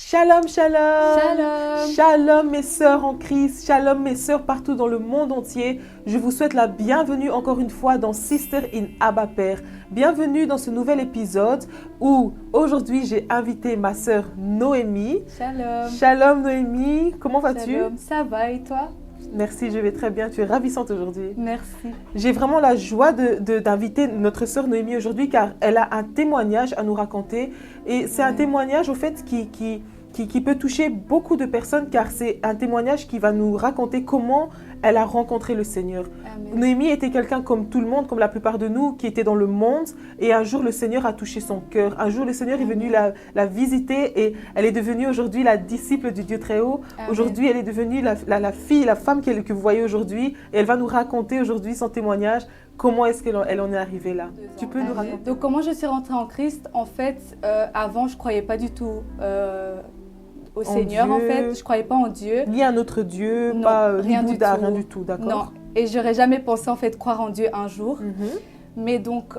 Shalom, shalom. Shalom. Shalom mes sœurs en Christ, shalom mes sœurs partout dans le monde entier. Je vous souhaite la bienvenue encore une fois dans Sister in Abba Père. Bienvenue dans ce nouvel épisode où aujourd'hui j'ai invité ma sœur Noémie. Shalom. Shalom Noémie, comment vas-tu? Shalom, ça va et toi? Merci, je vais très bien, tu es ravissante aujourd'hui. Merci. J'ai vraiment la joie d'inviter notre sœur Noémie aujourd'hui car elle a un témoignage à nous raconter et c'est un témoignage au fait qui peut toucher beaucoup de personnes car c'est un témoignage qui va nous raconter comment elle a rencontré le Seigneur. Amen. Noémie était quelqu'un comme tout le monde, comme la plupart de nous, qui était dans le monde et un jour le Seigneur a touché son cœur. Un jour le Seigneur est venu la visiter et elle est devenue aujourd'hui la disciple du Dieu très haut. Amen. Aujourd'hui elle est devenue la fille, la femme que vous voyez aujourd'hui et elle va nous raconter aujourd'hui son témoignage. Comment est-ce qu'elle en est arrivée là? Tu peux nous raconter? Donc comment je suis rentrée en Christ? En fait, avant je ne croyais pas du tout au Seigneur. Dieu. En fait, je ne croyais pas en Dieu. Ni un autre Dieu, Non, pas rien ni du Bouddha, tout. rien du tout, d'accord? Non, et j'aurais jamais pensé en fait croire en Dieu un jour. Mais donc,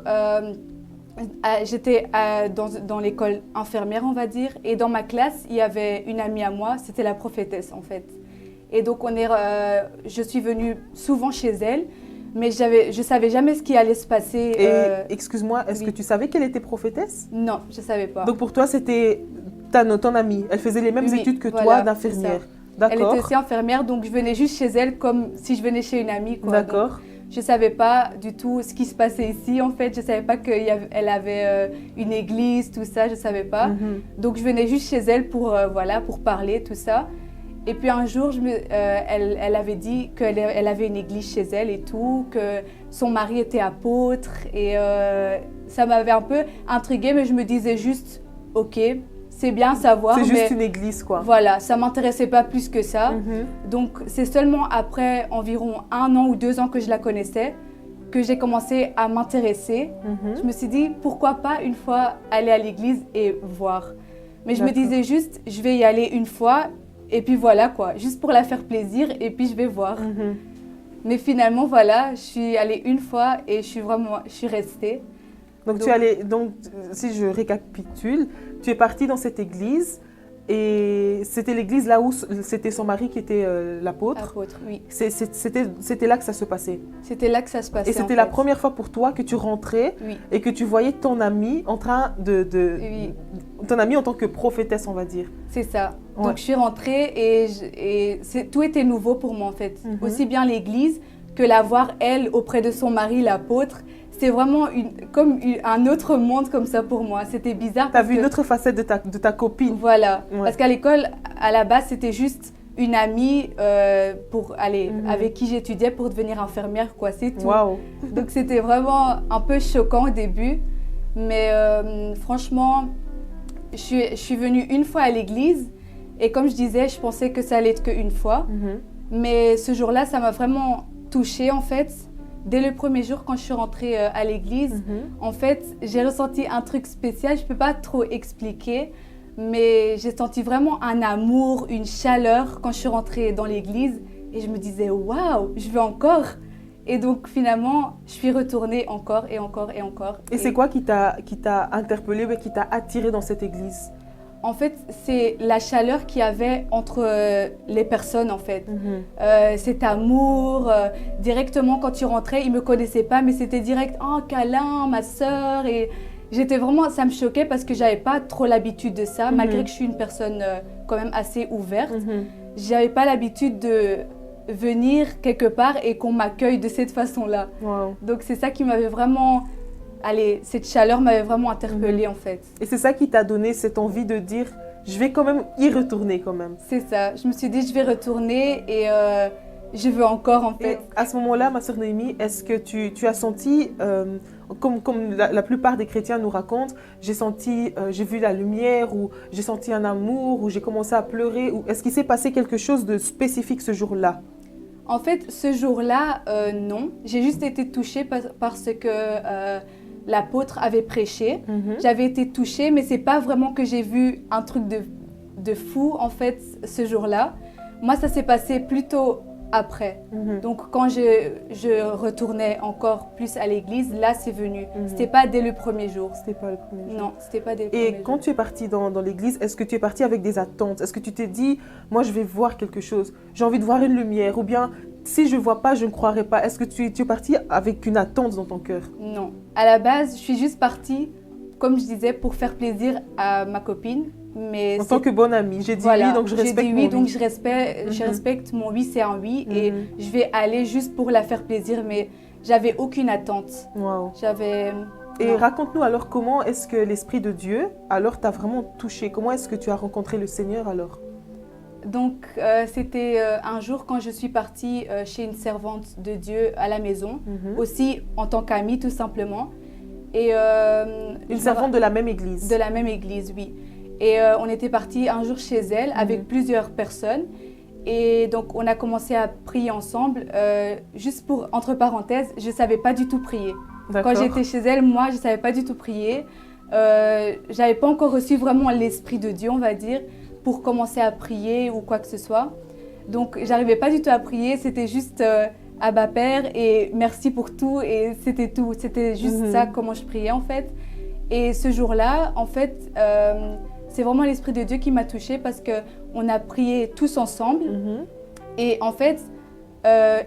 j'étais dans l'école infirmière, on va dire, et dans ma classe, il y avait une amie à moi, c'était la prophétesse en fait. Et donc, je suis venue souvent chez elle, mais je savais jamais ce qui allait se passer. Et excuse-moi, est-ce oui. que tu savais qu'elle était prophétesse? Non, je savais pas. Donc pour toi, c'était ton amie. Elle faisait les mêmes Oui, études que toi voilà, d'infirmière. Elle D'accord. était aussi infirmière, donc je venais juste chez elle comme si je venais chez une amie, quoi. D'accord. Donc, je ne savais pas du tout ce qui se passait ici, en fait. Je ne savais pas qu'elle avait une église, tout ça, je ne savais pas. Donc, je venais juste chez elle pour parler, tout ça. Et puis, un jour, elle avait dit qu'elle avait une église chez elle et tout, que son mari était apôtre. Et ça m'avait un peu intriguée, mais je me disais juste, OK, c'est bien à savoir. C'est juste mais une église, quoi. voilà, ça ne m'intéressait pas plus que ça. Donc, c'est seulement après environ 1 an ou 2 ans que je la connaissais que j'ai commencé à m'intéresser. Je me suis dit, pourquoi pas une fois aller à l'église et voir. Mais je me disais juste, je vais y aller une fois et puis voilà quoi, juste pour la faire plaisir et puis je vais voir. Mais finalement, voilà, je suis allée une fois et je suis restée. Donc si je récapitule, tu es partie dans cette église et c'était l'église là où c'était son mari qui était l'apôtre. Apôtre, oui. C'était là que ça se passait. C'était là que ça se passait. Et c'était la première fois pour toi que tu rentrais et que tu voyais ton amie en train Oui. ton amie en tant que prophétesse, on va dire. C'est ça. Ouais. Donc je suis rentrée et tout était nouveau pour moi en fait. Aussi bien l'église que la voir elle auprès de son mari l'apôtre. C'était vraiment un autre monde comme ça pour moi. C'était bizarre. Tu as vu une autre facette de ta copine. Voilà. Ouais. Parce qu'à l'école, à la base, c'était juste une amie avec qui j'étudiais pour devenir infirmière, quoi. C'est tout. Waouh. Donc c'était vraiment un peu choquant au début. Mais franchement, je suis venue une fois à l'église. Et comme je disais, je pensais que ça allait être qu'une fois. Mais ce jour-là, ça m'a vraiment touchée en fait. Dès le premier jour, quand je suis rentrée à l'église, en fait, j'ai ressenti un truc spécial. Je ne peux pas trop expliquer, mais j'ai senti vraiment un amour, une chaleur quand je suis rentrée dans l'église. Et je me disais, waouh, je veux encore. Et donc, finalement, je suis retournée encore et encore et encore. Et c'est quoi qui t'a interpellée, qui t'a attirée dans cette église? En fait, c'est la chaleur qu'il y avait entre les personnes, en fait. Cet amour, directement, quand tu rentrais, ils ne me connaissaient pas, mais c'était direct, « Oh, câlin, ma sœur !» Et j'étais vraiment, ça me choquait parce que je n'avais pas trop l'habitude de ça, malgré que je suis une personne quand même assez ouverte. Je n'avais pas l'habitude de venir quelque part et qu'on m'accueille de cette façon-là. Wow. Donc, c'est ça qui m'avait vraiment... cette chaleur m'avait vraiment interpellée en fait. Et c'est ça qui t'a donné cette envie de dire, je vais quand même y retourner quand même. C'est ça. Je me suis dit, je vais retourner et je veux encore en fait. Et à ce moment-là, ma sœur Noémie, est-ce que tu as senti, comme la plupart des chrétiens nous racontent, j'ai vu la lumière ou j'ai senti un amour ou j'ai commencé à pleurer ou est-ce qu'il s'est passé quelque chose de spécifique ce jour-là? En fait, ce jour-là, non. J'ai juste été touchée parce que l'apôtre avait prêché. J'avais été touchée, mais c'est pas vraiment que j'ai vu un truc de fou en fait ce jour-là. Moi, ça s'est passé plutôt après. Donc quand je retournais encore plus à l'église, là c'est venu. C'était pas dès le premier jour. C'était pas le premier jour. Non, c'était pas dès le premier jour. Et quand tu es partie dans l'église, est-ce que tu es partie avec des attentes? Est-ce que tu t'es dit, moi je vais voir quelque chose, j'ai envie de voir une lumière, ou bien si je ne vois pas, je ne croirai pas? Est-ce que tu es partie avec une attente dans ton cœur? Non. À la base, je suis juste partie, comme je disais, pour faire plaisir à ma copine. Mais en tant que bonne amie, j'ai dit oui, donc je respecte mon oui. Donc je respecte mon oui, c'est un oui. Et je vais aller juste pour la faire plaisir, mais j'avais aucune attente. Wow. Et non. raconte-nous alors comment est-ce que l'Esprit de Dieu alors t'a vraiment touché? Comment est-ce que tu as rencontré le Seigneur alors? Donc c'était un jour quand je suis partie chez une servante de Dieu à la maison, aussi en tant qu'amie tout simplement. Et, une servante de la même église? De la même église, oui. Et on était partis un jour chez elle avec plusieurs personnes. Et donc, on a commencé à prier ensemble. Juste pour, entre parenthèses, je ne savais pas du tout prier. Quand j'étais chez elle, moi, je ne savais pas du tout prier. Je n'avais pas encore reçu vraiment l'Esprit de Dieu, on va dire, pour commencer à prier ou quoi que ce soit. Donc, je n'arrivais pas du tout à prier. C'était juste Abba Père et merci pour tout. Et c'était tout. C'était juste ça, comment je priais, en fait. Et ce jour-là, en fait... c'est vraiment l'Esprit de Dieu qui m'a touchée parce qu'on a prié tous ensemble. Et en fait,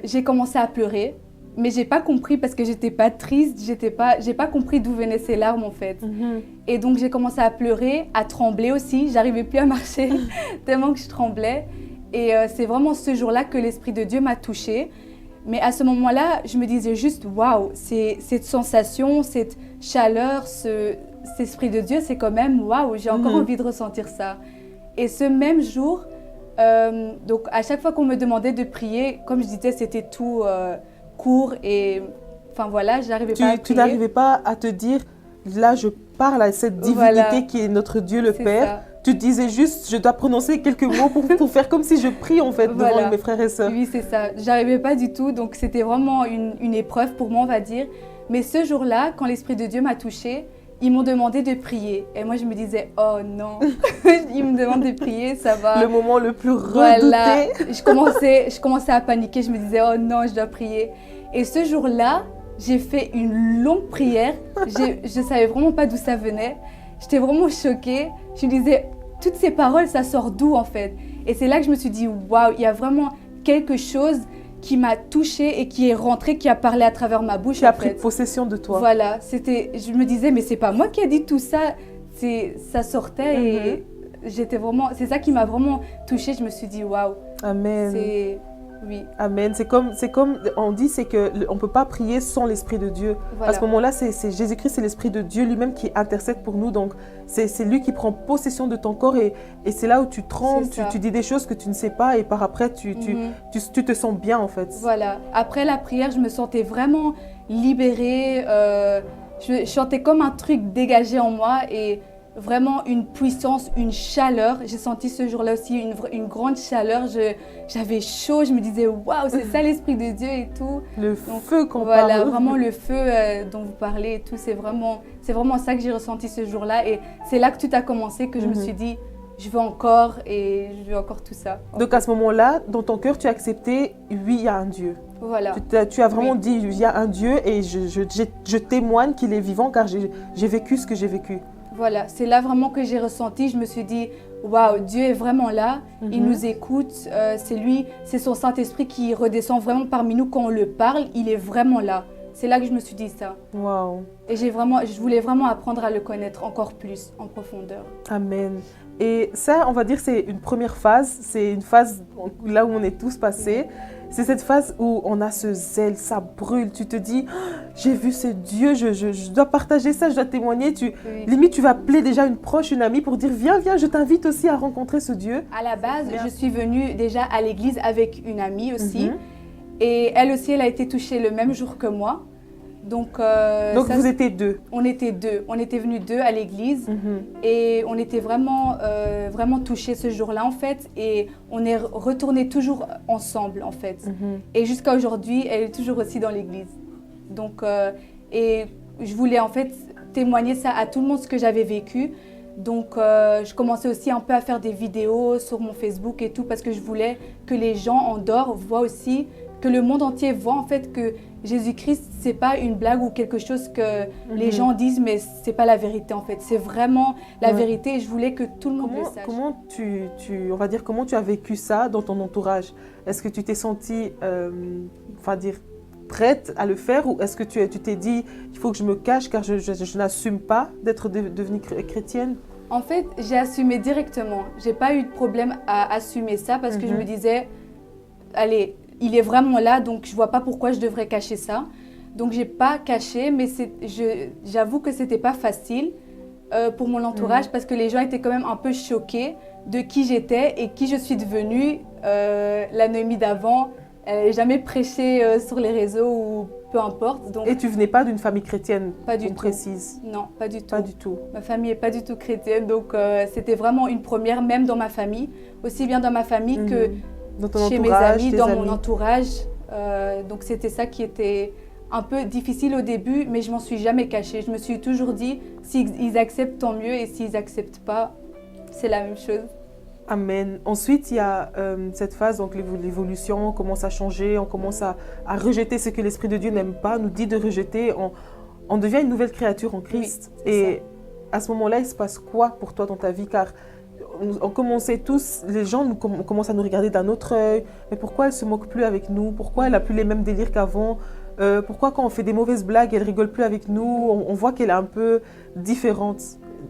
j'ai commencé à pleurer. Mais je n'ai pas compris parce que je n'étais pas triste. Je n'ai pas compris d'où venaient ces larmes en fait. Et donc, j'ai commencé à pleurer, à trembler aussi. Je n'arrivais plus à marcher tellement que je tremblais. Et c'est vraiment ce jour-là que l'Esprit de Dieu m'a touchée. Mais à ce moment-là, je me disais juste, waouh, cette sensation, cette chaleur, cet Esprit de Dieu, c'est quand même, waouh, j'ai encore envie de ressentir ça. Et ce même jour, donc à chaque fois qu'on me demandait de prier, comme je disais, c'était tout court et, enfin voilà, j'arrivais pas à prier. Tu n'arrivais pas à te dire, là je parle à cette divinité qui est notre Dieu le Père. Ça. Tu te disais juste, je dois prononcer quelques mots pour faire comme si je prie en fait devant mes frères et sœurs. Oui, c'est ça. J'arrivais pas du tout, donc c'était vraiment une épreuve pour moi, on va dire. Mais ce jour-là, quand l'Esprit de Dieu m'a touchée, ils m'ont demandé de prier. Et moi, je me disais, oh non, ils me demandent de prier, ça va. Le moment le plus redouté. Voilà. Je commençais à paniquer, je me disais, oh non, je dois prier. Et ce jour-là, j'ai fait une longue prière. Je ne savais vraiment pas d'où ça venait. J'étais vraiment choquée. Je me disais, toutes ces paroles, ça sort d'où en fait? Et c'est là que je me suis dit, waouh, il y a vraiment quelque chose qui m'a touchée et qui est rentré, qui a parlé à travers ma bouche. Qui a pris possession de toi. Voilà, je me disais, mais c'est pas moi qui ai dit tout ça. Ça sortait et j'étais vraiment, c'est ça qui m'a vraiment touchée. Je me suis dit, waouh. Amen. Oui. Amen. C'est comme on dit, c'est qu'on ne peut pas prier sans l'Esprit de Dieu. Voilà. À ce moment-là, c'est Jésus-Christ, c'est l'Esprit de Dieu lui-même qui intercède pour nous. Donc, c'est lui qui prend possession de ton corps et c'est là où tu trembles, tu dis des choses que tu ne sais pas et par après, tu te sens bien en fait. Voilà. Après la prière, je me sentais vraiment libérée. Je sentais comme un truc dégagé en moi et vraiment une puissance, une chaleur. J'ai senti ce jour-là aussi une grande chaleur. J'avais chaud, je me disais waouh, c'est ça l'Esprit de Dieu et tout. Le feu qu'on parle. Voilà, parle. vraiment le feu dont vous parlez et tout. C'est vraiment ça que j'ai ressenti ce jour-là. Et c'est là que tout a commencé, que je me suis dit, je veux encore tout ça. Donc à ce moment-là, dans ton cœur, tu as accepté, oui, il y a un Dieu. Voilà. Tu as vraiment dit, il y a un Dieu et je témoigne qu'il est vivant car j'ai vécu ce que j'ai vécu. Voilà, c'est là vraiment que j'ai ressenti, je me suis dit, waouh, Dieu est vraiment là, il nous écoute, c'est lui, c'est son Saint-Esprit qui redescend vraiment parmi nous quand on le parle, il est vraiment là. C'est là que je me suis dit ça. Waouh. Et je voulais vraiment apprendre à le connaître encore plus, en profondeur. Amen. Et ça, on va dire, c'est une première phase, c'est une phase là où on est tous passés. C'est cette phase où on a ce zèle, ça brûle. Tu te dis, oh, j'ai vu ce Dieu, je dois partager ça, je dois témoigner. Limite, tu vas appeler déjà une proche, une amie pour dire, viens, je t'invite aussi à rencontrer ce Dieu. À la base, je suis venue déjà à l'église avec une amie aussi. Et elle aussi, elle a été touchée le même jour que moi. Donc vous étiez deux? On était deux. On était venus deux à l'église et on était vraiment, vraiment touchés ce jour-là en fait. Et on est retournés toujours ensemble en fait. Et jusqu'à aujourd'hui, elle est toujours aussi dans l'église. Donc, et je voulais en fait témoigner ça à tout le monde ce que j'avais vécu. Donc, je commençais aussi un peu à faire des vidéos sur mon Facebook et tout parce que je voulais que les gens en dehors voient aussi, que le monde entier voit en fait que Jésus-Christ, c'est pas une blague ou quelque chose que les gens disent, mais c'est pas la vérité en fait. C'est vraiment la vérité et je voulais que tout le monde le sache. On va dire, comment tu as vécu ça dans ton entourage? Est-ce que tu t'es sentie, prête à le faire ou est-ce que tu t'es dit il faut que je me cache car je n'assume pas d'être devenue chrétienne? En fait, j'ai assumé directement. J'ai pas eu de problème à assumer ça parce que je me disais, allez, il est vraiment là, donc je vois pas pourquoi je devrais cacher ça. Donc j'ai pas caché, mais j'avoue que c'était pas facile pour mon entourage parce que les gens étaient quand même un peu choqués de qui j'étais et qui je suis devenue. La Noémie d'avant, elle n'a jamais prêché sur les réseaux ou peu importe. Donc, et tu venais pas d'une famille chrétienne, pas du on tout. précise? Non, pas du tout. Pas du tout. Ma famille n'est pas du tout chrétienne, donc c'était vraiment une première, même dans ma famille, aussi bien dans ma famille que dans chez mes amis, dans mon entourage. Donc c'était ça qui était un peu difficile au début, mais je m'en suis jamais cachée. Je me suis toujours dit, s'ils acceptent, tant mieux, et s'ils n'acceptent pas, c'est la même chose. Amen. Ensuite, il y a cette phase, donc l'évolution, on commence à changer, on commence à rejeter ce que l'Esprit de Dieu n'aime pas, nous dit de rejeter, on devient une nouvelle créature en Christ. Oui, et à ce moment-là, il se passe quoi pour toi dans ta vie? Car on commençait tous, les gens commencent à nous regarder d'un autre œil. Mais pourquoi elle ne se moque plus avec nous? Pourquoi elle n'a plus les mêmes délires qu'avant? Pourquoi quand on fait des mauvaises blagues, elle ne rigole plus avec nous? On voit qu'elle est un peu différente.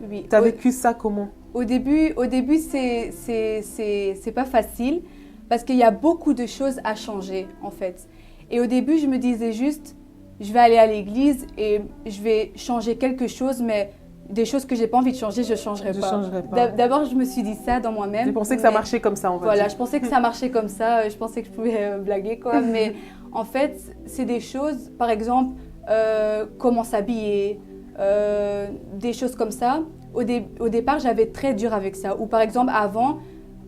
Oui. Tu as vécu ça comment? Au début, c'est pas facile parce qu'il y a beaucoup de choses à changer en fait. Et au début, je me disais juste, je vais aller à l'église et je vais changer quelque chose, mais des choses que j'ai pas envie de changer, je changerai pas. D'abord, je me suis dit ça dans moi-même. Je pensais que ça marchait comme ça, on va dire. Je pensais que ça marchait comme ça. Je pensais que je pouvais blaguer quoi. Mais en fait, c'est des choses, par exemple, comment s'habiller, des choses comme ça. Au départ, j'avais très dur avec ça. Ou par exemple, avant,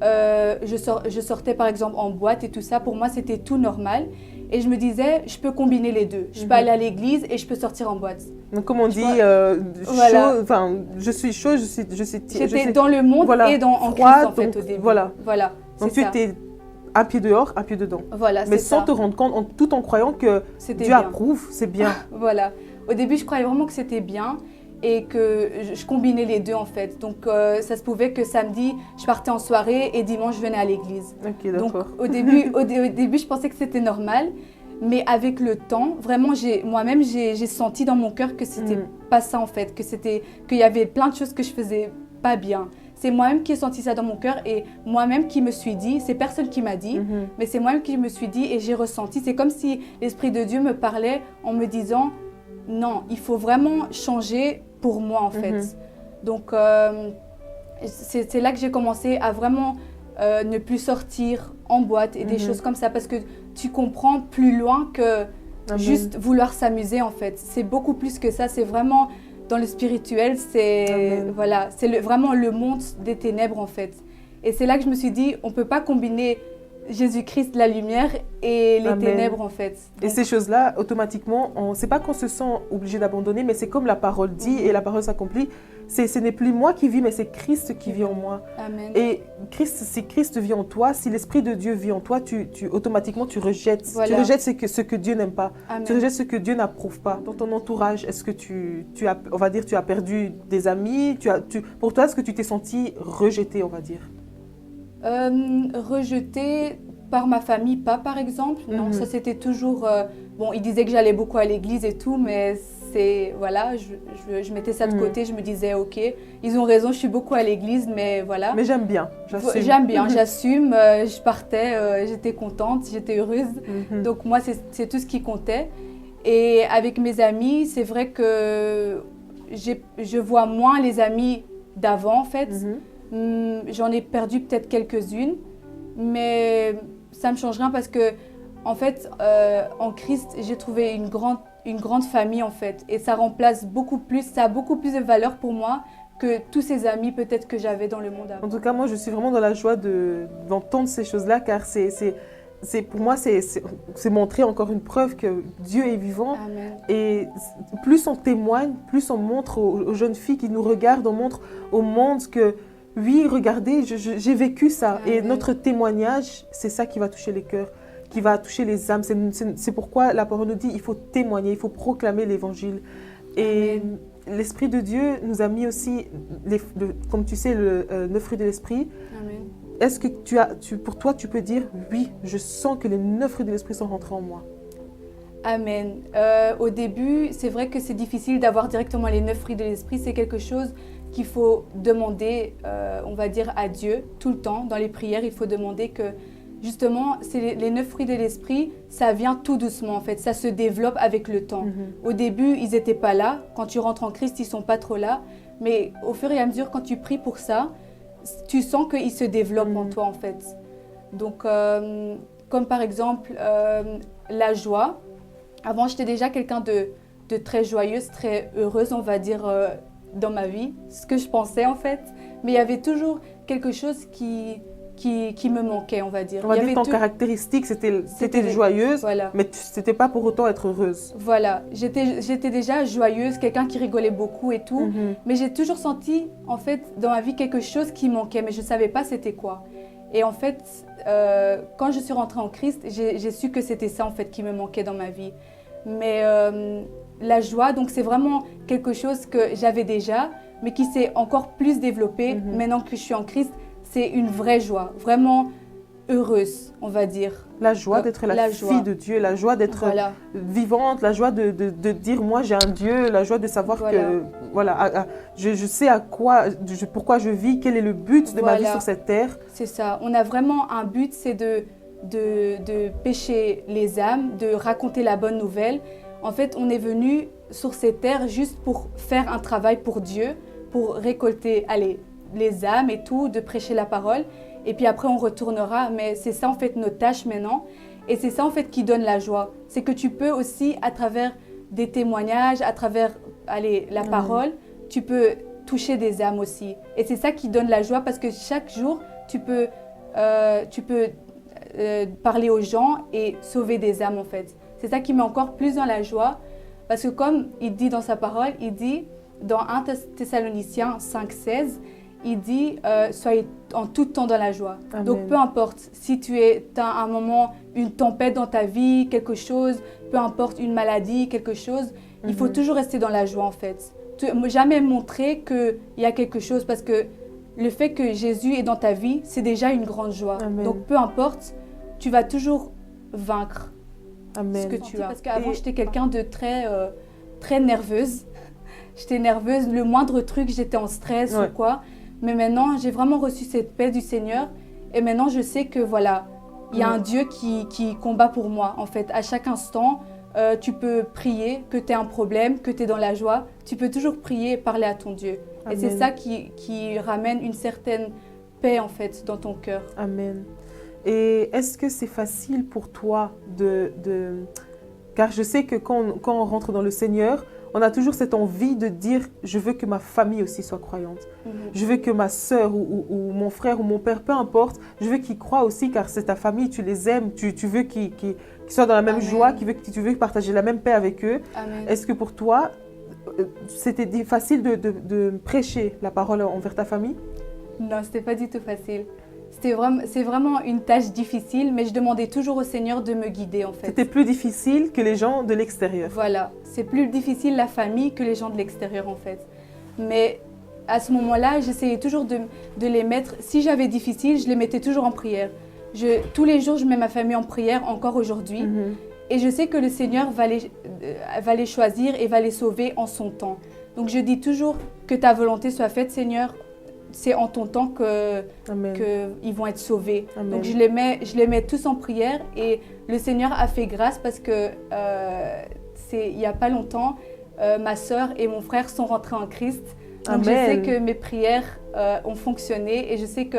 je sortais par exemple en boîte et tout ça. Pour moi, c'était tout normal. Et je me disais, je peux combiner les deux. Je peux aller à l'église et je peux sortir en boîte. Donc, comme on dit, je suis chaud, J'étais dans le monde et en Christ en fait au début. Voilà. Donc tu ça. étais un pied dehors, un pied dedans. Voilà, mais sans te rendre compte, tout en croyant que Dieu approuve, c'est bien. Voilà. Au début, je croyais vraiment que c'était bien. Et que je combinais les deux en fait. Donc ça se pouvait que samedi, je partais en soirée et dimanche, je venais à l'église. Ok, d'accord. Donc au début, je pensais que c'était normal. Mais avec le temps, vraiment, moi-même, j'ai senti dans mon cœur que c'était pas ça en fait. Qu'il y avait plein de choses que je faisais pas bien. C'est moi-même qui ai senti ça dans mon cœur et moi-même qui me suis dit, c'est personne qui m'a dit, mais c'est moi-même qui me suis dit et j'ai ressenti. C'est comme si l'Esprit de Dieu me parlait en me disant, non, il faut vraiment changer pour moi en fait. Donc c'est là que j'ai commencé à vraiment ne plus sortir en boîte et des choses comme ça parce que tu comprends plus loin que juste vouloir s'amuser en fait. C'est beaucoup plus que ça, c'est vraiment dans le spirituel, c'est vraiment le monde des ténèbres en fait. Et c'est là que je me suis dit, on ne peut pas combiner Jésus-Christ, la lumière et les ténèbres en fait. Donc, et ces choses-là, automatiquement, c'est pas qu'on se sent obligé d'abandonner, mais c'est comme la parole dit et la parole s'accomplit. Ce n'est plus moi qui vis, mais c'est Christ qui vit en moi. Amen. Et si Christ vit en toi, si l'Esprit de Dieu vit en toi, automatiquement tu rejettes. Voilà. Tu rejettes ce que Dieu n'aime pas. Amen. Tu rejettes ce que Dieu n'approuve pas. Dans ton entourage, est-ce que tu as perdu des amis? Pour toi, est-ce que tu t'es senti rejeté, on va dire? Rejetée par ma famille, pas par exemple. Non, ça c'était toujours... bon, ils disaient que j'allais beaucoup à l'église et tout, mais je mettais ça de côté, je me disais, ok, ils ont raison, je suis beaucoup à l'église, mais voilà. Mais j'aime bien, j'assume. J'aime bien, j'assume, je partais, j'étais contente, j'étais heureuse. Donc moi, c'est tout ce qui comptait. Et avec mes amis, c'est vrai que je vois moins les amis d'avant, en fait. J'en ai perdu peut-être quelques-unes, mais ça ne me change rien parce que, en fait, en Christ, j'ai trouvé une grande famille, en fait. Et ça remplace beaucoup plus, ça a beaucoup plus de valeur pour moi que tous ces amis peut-être que j'avais dans le monde avant. En tout cas, moi, je suis vraiment dans la joie d'entendre ces choses-là, car pour moi, c'est montrer encore une preuve que Dieu est vivant. Amen. Et plus on témoigne, plus on montre aux jeunes filles qui nous regardent, on montre au monde que oui, regardez, j'ai vécu ça. Amen. Et notre témoignage, c'est ça qui va toucher les cœurs, qui va toucher les âmes. C'est pourquoi la parole nous dit il faut témoigner, il faut proclamer l'évangile. Et Amen. l'Esprit de Dieu nous a mis aussi, comme tu sais, le 9 fruits de l'Esprit. Amen. Est-ce que pour toi, tu peux dire oui, je sens que les 9 fruits de l'Esprit sont rentrés en moi? Amen. Au début, c'est vrai que c'est difficile d'avoir directement les 9 fruits de l'Esprit. C'est quelque chose qu'il faut demander, on va dire, à Dieu tout le temps. Dans les prières, il faut demander que, justement, les 9 fruits de l'Esprit, ça vient tout doucement, en fait. Ça se développe avec le temps. Au début, ils n'étaient pas là. Quand tu rentres en Christ, ils ne sont pas trop là. Mais au fur et à mesure, quand tu pries pour ça, tu sens qu'ils se développent en toi, en fait. Donc, comme par exemple, la joie. Avant, j'étais déjà quelqu'un de très joyeuse, très heureuse, on va dire, dans ma vie. Ce que je pensais, en fait. Mais il y avait toujours quelque chose qui me manquait, on va dire. On va dire ton caractéristique, c'était joyeuse, voilà. Mais ce n'était pas pour autant être heureuse. Voilà. J'étais déjà joyeuse, quelqu'un qui rigolait beaucoup et tout. Mais j'ai toujours senti, en fait, dans ma vie, quelque chose qui manquait, mais je ne savais pas c'était quoi. Et en fait, quand je suis rentrée en Christ, j'ai su que c'était ça, en fait, qui me manquait dans ma vie. Mais la joie, donc c'est vraiment quelque chose que j'avais déjà, mais qui s'est encore plus développé maintenant que je suis en Christ. C'est une vraie joie, vraiment heureuse, on va dire. La joie d'être la fille de Dieu, la joie d'être vivante, la joie de dire moi j'ai un Dieu, la joie de savoir que voilà, je sais pourquoi je vis, quel est le but de ma vie sur cette terre. C'est ça, on a vraiment un but, c'est de pécher les âmes, de raconter la bonne nouvelle. En fait, on est venu sur cette terre juste pour faire un travail pour Dieu, pour récolter les âmes et tout, de prêcher la parole. Et puis après, on retournera. Mais c'est ça, en fait, notre tâche maintenant. Et c'est ça, en fait, qui donne la joie. C'est que tu peux aussi, à travers des témoignages, à travers la parole, tu peux toucher des âmes aussi. Et c'est ça qui donne la joie parce que chaque jour, tu peux parler aux gens et sauver des âmes, en fait. C'est ça qui met encore plus dans la joie. Parce que comme il dit dans sa parole, il dit dans 1 Thessaloniciens 5,16, il dit soyez en tout temps dans la joie. Amen. Donc peu importe si tu as un moment, une tempête dans ta vie, quelque chose, peu importe une maladie, quelque chose, il faut toujours rester dans la joie, en fait. Jamais montrer qu'il y a quelque chose, parce que le fait que Jésus est dans ta vie, c'est déjà une grande joie. Amen. Donc peu importe, tu vas toujours vaincre ce que tu as. Parce qu'avant, j'étais quelqu'un de très nerveuse. J'étais nerveuse, le moindre truc, j'étais en stress ou quoi. Mais maintenant, j'ai vraiment reçu cette paix du Seigneur. Et maintenant, je sais que voilà, il y a un Dieu qui combat pour moi. En fait, à chaque instant, tu peux prier, que tu aies un problème, que tu es dans la joie. Tu peux toujours prier et parler à ton Dieu. Amen. Et c'est ça qui ramène une certaine paix, en fait, dans ton cœur. Amen. Et est-ce que c'est facile pour toi Car je sais que quand on rentre dans le Seigneur, on a toujours cette envie de dire « je veux que ma famille aussi soit croyante. Je veux que ma sœur ou mon frère ou mon père, peu importe, je veux qu'ils croient aussi car c'est ta famille, tu les aimes, tu veux qu'ils soient dans la même joie, tu veux partager la même paix avec eux. » Est-ce que pour toi, c'était facile de prêcher la parole envers ta famille? Non, c'était pas du tout facile. C'est vraiment une tâche difficile, mais je demandais toujours au Seigneur de me guider, en fait. C'était plus difficile que les gens de l'extérieur. Voilà, c'est plus difficile la famille que les gens de l'extérieur, en fait. Mais à ce moment-là, j'essayais toujours de les mettre. Si j'avais difficile, je les mettais toujours en prière. Tous les jours, je mets ma famille en prière, encore aujourd'hui. Et je sais que le Seigneur va les choisir et va les sauver en son temps. Donc je dis toujours que ta volonté soit faite, Seigneur. C'est en ton temps qu'ils vont être sauvés. Amen. Donc je les mets tous en prière et le Seigneur a fait grâce parce que il n'y a pas longtemps, ma sœur et mon frère sont rentrés en Christ. Donc je sais que mes prières ont fonctionné et je sais que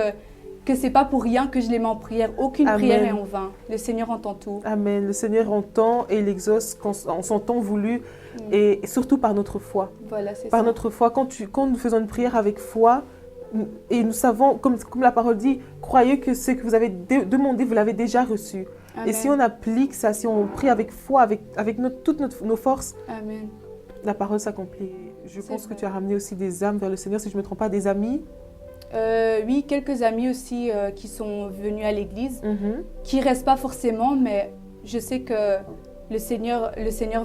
ce n'est pas pour rien que je les mets en prière. Aucune prière est en vain. Le Seigneur entend tout. Amen. Le Seigneur entend et il exauce en son temps voulu et surtout par notre foi. Voilà, c'est par ça. Notre foi. Quand nous faisons une prière avec foi, et nous savons, comme la parole dit, croyez que ce que vous avez demandé, vous l'avez déjà reçu. Amen. Et si on applique ça, si on prie avec foi, avec toutes nos forces, Amen. la parole s'accomplit. Je C'est pense que vrai. tu as ramené aussi des âmes vers le Seigneur, si je ne me trompe pas, des amis. Oui, quelques amis aussi qui sont venus à l'église, qui ne restent pas forcément, mais je sais que le Seigneur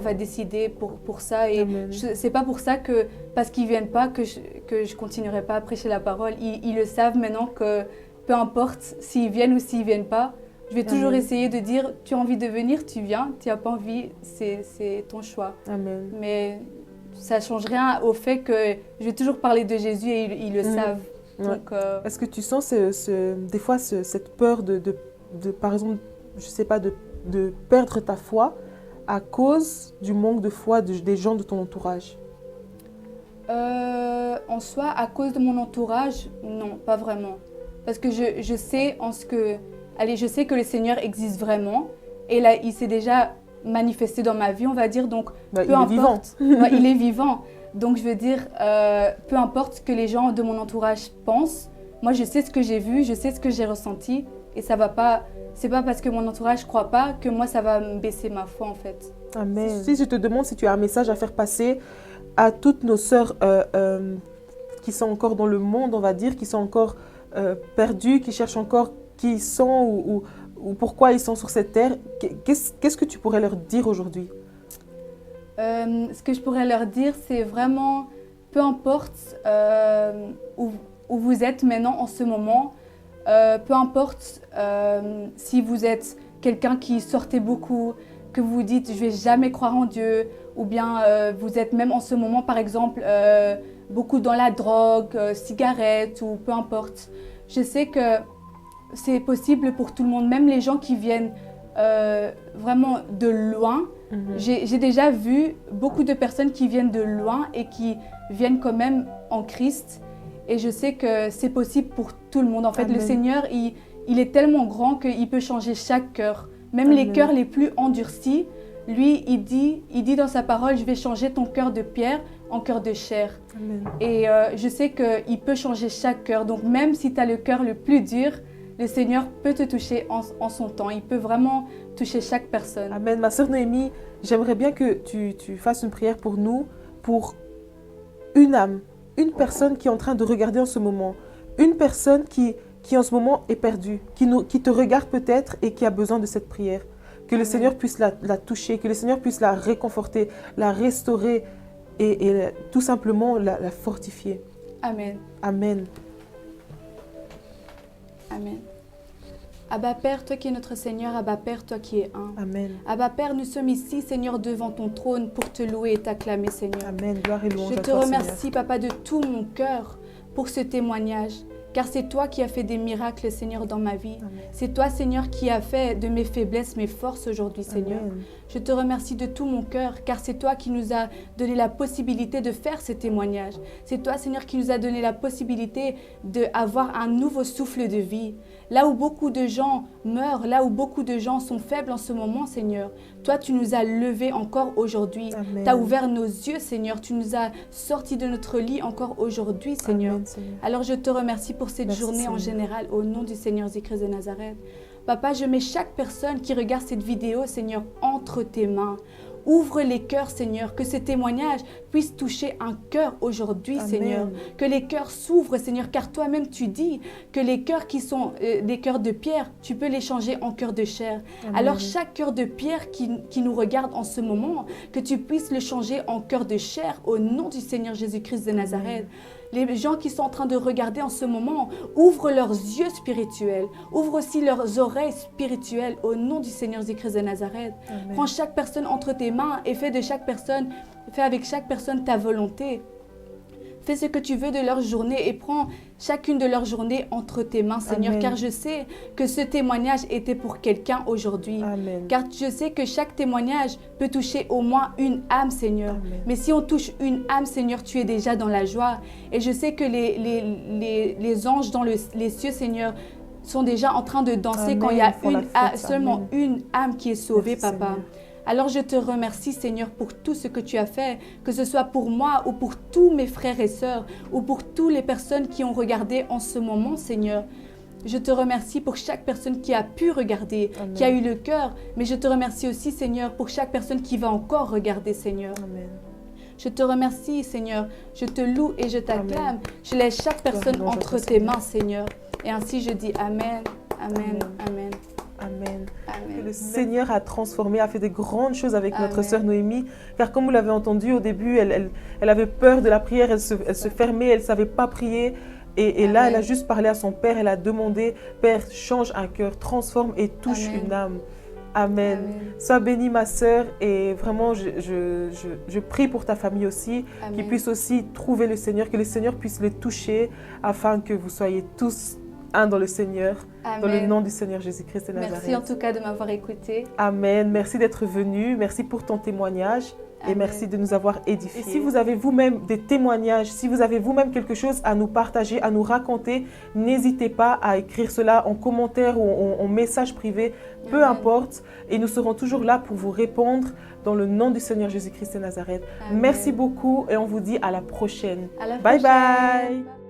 va décider pour ça. Et ce n'est pas pour ça que, parce qu'ils ne viennent pas, que je ne continuerai pas à prêcher la parole. Ils le savent maintenant que peu importe s'ils viennent ou s'ils ne viennent pas, je vais toujours essayer de dire, tu as envie de venir, tu viens, tu n'as pas envie, c'est ton choix. Amen. Mais ça ne change rien au fait que je vais toujours parler de Jésus et ils le savent. Ouais. Donc, Est-ce que tu sens des fois cette peur de, par exemple, je sais pas, de perdre ta foi à cause du manque de foi des gens de ton entourage? en soi, à cause de mon entourage, non, pas vraiment. Parce que je sais je sais que le Seigneur existe vraiment. Et là, il s'est déjà manifesté dans ma vie, on va dire. Donc, peu il importe. est vivant. Il est vivant. Donc, je veux dire, peu importe ce que les gens de mon entourage pensent, moi, je sais ce que j'ai vu, je sais ce que j'ai ressenti. Et ça va pas... C'est pas parce que mon entourage ne croit pas que moi, ça va me baisser ma foi, en fait. Amen. Si je te demande si tu as un message à faire passer à toutes nos sœurs qui sont encore dans le monde, on va dire, qui sont encore perdues, qui cherchent encore qui ils sont ou pourquoi ils sont sur cette terre, qu'est-ce que tu pourrais leur dire aujourd'hui? Ce que je pourrais leur dire, c'est vraiment, peu importe où vous êtes maintenant en ce moment, peu importe si vous êtes quelqu'un qui sortait beaucoup, que vous vous dites « je ne vais jamais croire en Dieu » ou bien vous êtes même en ce moment, par exemple, beaucoup dans la drogue, cigarettes ou peu importe. Je sais que c'est possible pour tout le monde, même les gens qui viennent vraiment de loin. J'ai déjà vu beaucoup de personnes qui viennent de loin et qui viennent quand même en Christ. Et je sais que c'est possible pour tout le monde. En fait, Amen. Le Seigneur, il est tellement grand qu'il peut changer chaque cœur. Même les cœurs les plus endurcis, lui, il dit dans sa parole, je vais changer ton cœur de pierre en cœur de chair. Amen. Et je sais qu'il peut changer chaque cœur. Donc même si tu as le cœur le plus dur, le Seigneur peut te toucher en son temps. Il peut vraiment toucher chaque personne. Amen. Ma sœur Noémie, j'aimerais bien que tu fasses une prière pour nous, pour une âme, une personne qui est en train de regarder en ce moment, une personne qui en ce moment est perdue, qui te regarde peut-être et qui a besoin de cette prière. Que le Seigneur puisse la toucher, que le Seigneur puisse la réconforter, la restaurer et tout simplement la fortifier. Amen. Amen. Amen. Abba Père, toi qui es notre Seigneur, Abba Père, toi qui es un. Amen. Abba Père, nous sommes ici, Seigneur, devant ton trône pour te louer et t'acclamer, Seigneur. Amen. Gloire et louange Je à te toi, remercie, Seigneur. Papa, de tout mon cœur pour ce témoignage. Car c'est toi qui as fait des miracles, Seigneur, dans ma vie. Amen. C'est toi, Seigneur, qui as fait de mes faiblesses mes forces aujourd'hui, Seigneur. Amen. Je te remercie de tout mon cœur, car c'est toi qui nous as donné la possibilité de faire ces témoignages. C'est toi, Seigneur, qui nous a donné la possibilité d'avoir un nouveau souffle de vie. Là où beaucoup de gens meurent, là où beaucoup de gens sont faibles en ce moment, Seigneur, toi, tu nous as levés encore aujourd'hui. Amen. Tu as ouvert nos yeux, Seigneur. Tu nous as sortis de notre lit encore aujourd'hui, Seigneur. Amen, Seigneur. Alors, je te remercie pour cette Merci, journée en Seigneur. général, au nom du Seigneur Jésus-Christ de Nazareth. Papa, je mets chaque personne qui regarde cette vidéo, Seigneur, entre tes mains. Ouvre les cœurs, Seigneur, que ce témoignage puisse toucher un cœur aujourd'hui, Amen. Seigneur. Que les cœurs s'ouvrent, Seigneur, car toi-même tu dis que les cœurs qui sont des cœurs de pierre, tu peux les changer en cœurs de chair. Amen. Alors chaque cœur de pierre qui nous regarde en ce moment, que tu puisses le changer en cœur de chair au nom du Seigneur Jésus-Christ de Nazareth. Les gens qui sont en train de regarder en ce moment, ouvrent leurs yeux spirituels, ouvrent aussi leurs oreilles spirituelles au nom du Seigneur Jésus-Christ de Nazareth. Amen. Prends chaque personne entre tes mains et fais avec chaque personne ta volonté. Fais ce que tu veux de leur journée et prends chacune de leurs journées entre tes mains, Seigneur, Amen. car je sais que ce témoignage était pour quelqu'un aujourd'hui. Amen. Car je sais que chaque témoignage peut toucher au moins une âme, Seigneur. Amen. Mais si on touche une âme, Seigneur, tu es déjà dans la joie. Et je sais que les anges dans les cieux, Seigneur, sont déjà en train de danser Amen. quand il y a Ils font la fête. seulement Amen. une âme qui est sauvée, Merci, Papa. Seigneur. Alors je te remercie, Seigneur, pour tout ce que tu as fait, que ce soit pour moi ou pour tous mes frères et sœurs, ou pour toutes les personnes qui ont regardé en ce moment, Seigneur. Je te remercie pour chaque personne qui a pu regarder, Amen. qui a eu le cœur. Mais je te remercie aussi, Seigneur, pour chaque personne qui va encore regarder, Seigneur. Amen. Je te remercie, Seigneur. Je te loue et je t'acclame. Je laisse chaque personne louange à entre toi, tes Seigneur. mains, Seigneur. Et ainsi je dis Amen, Amen, Amen, Amen. Que Amen. le Seigneur a transformé, a fait des grandes choses avec notre Amen. sœur Noémie. Car comme vous l'avez entendu au début, elle avait peur de la prière, elle se fermait, elle ne savait pas prier. Et là, Amen. elle a juste parlé à son Père, elle a demandé, Père, change un cœur, transforme et touche Amen. une âme. Amen. Amen. Sois bénie, ma sœur, et vraiment, je prie pour ta famille aussi, qu'ils Amen. puissent aussi trouver le Seigneur, que le Seigneur puisse les toucher, afin que vous soyez tous un dans le Seigneur, dans le Amen. nom du Seigneur Jésus-Christ de Nazareth. Merci en tout cas de m'avoir écouté. Amen. Merci d'être venu. Merci pour ton témoignage. Et Amen. merci de nous avoir édifiés. Et si vous avez vous-même des témoignages, si vous avez vous-même quelque chose à nous partager, à nous raconter, n'hésitez pas à écrire cela en commentaire ou en message privé, peu Amen. importe. Et nous serons toujours là pour vous répondre dans le nom du Seigneur Jésus-Christ de Nazareth. Amen. Merci beaucoup et on vous dit à la prochaine. À la Bye prochaine. bye.